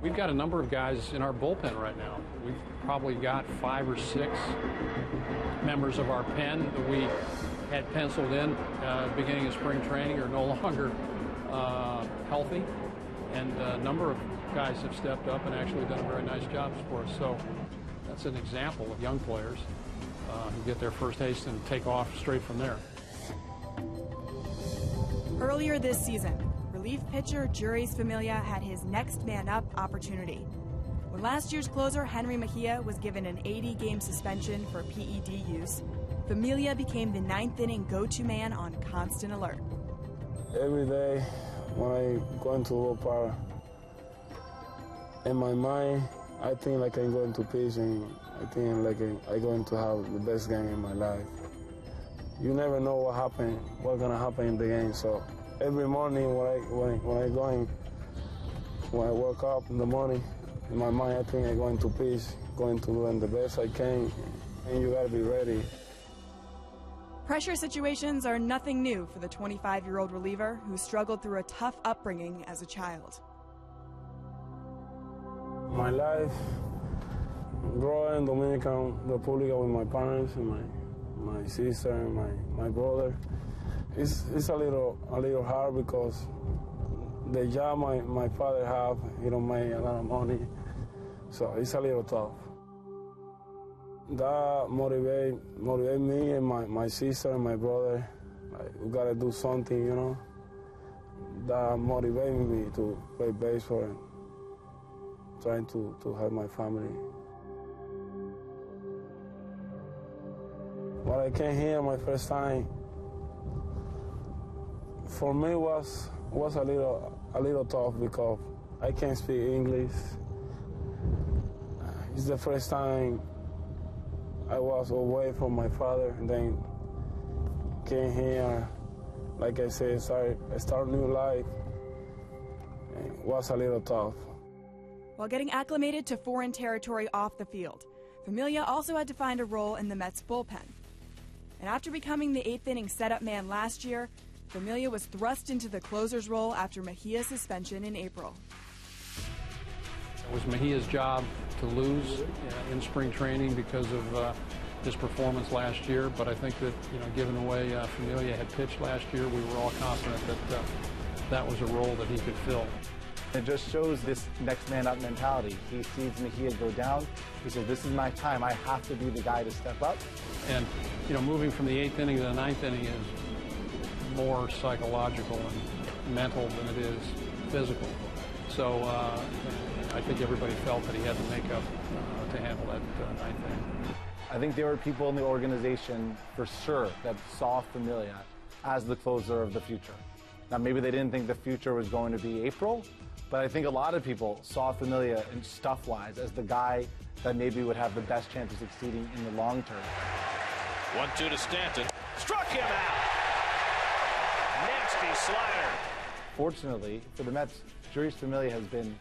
We've got a number of guys in our bullpen right now. We've probably got 5 or 6 members of our pen that we had penciled in beginning of spring training are no longer healthy. And a number of guys have stepped up and actually done a very nice job for us. So that's an example of young players who get their first taste and take off straight from there. Earlier this season, relief pitcher Jeurys Familia had his next man up opportunity. When last year's closer Henry Mejia was given an 80-game suspension for PED use, Familia became the 9th inning go-to man on constant alert. Every day when I go into the ballpark, in my mind, I think like I'm going to pitch and I think like I'm going to have the best game in my life. You never know what's gonna happen in the game. So every morning when I wake up in the morning, in my mind I think I'm going to pitch, going to do the best I can, and you gotta be ready. Pressure situations are nothing new for the 25-year-old reliever who struggled through a tough upbringing as a child. My life, growing in Dominican Republic with my parents and my sister and my brother, it's a little hard because the job my father have, he don't make a lot of money, so it's a little tough. That motivate me and my sister and my brother. Like, we gotta do something, you know. That motivated me to play baseball and trying to help my family. When I came here my first time, for me was a little tough because I can't speak English. It's the first time I was away from my father, and then came here. Like I said, start a new life. It was a little tough. While getting acclimated to foreign territory off the field, Familia also had to find a role in the Mets bullpen. And after becoming the 8th inning setup man last year, Familia was thrust into the closer's role after Mejia's suspension in April. It was Mejia's job to lose in spring training because of his performance last year, but I think that, given the way Familia had pitched last year, we were all confident that that was a role that he could fill. It just shows this next man up mentality. He sees Mejia go down. He says, this is my time. I have to be the guy to step up. And, moving from the 8th inning to the 9th inning is more psychological and mental than it is physical. So I think everybody felt that he had the makeup to handle that 9th inning. I think there were people in the organization for sure that saw Familia as the closer of the future. Now, maybe they didn't think the future was going to be April, but I think a lot of people saw Familia in stuff-wise as the guy that maybe would have the best chance of succeeding in the long term. 1-2 to Stanton. Struck him out. Nasty slider. Fortunately for the Mets, Jeurys Familia has been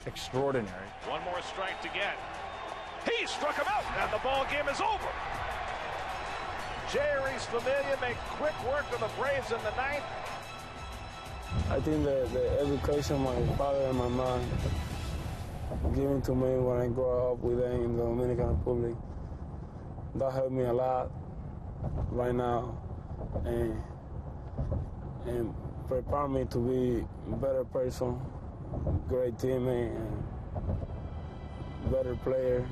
extraordinary. One more strike to get. He struck him out, and the ball game is over. Jeurys Familia make quick work of the Braves in the 9th. I think the education my father and my mom given to me when I grew up with them in the Dominican Republic, that helped me a lot right now and prepare me to be a better person, great teammate, and better player.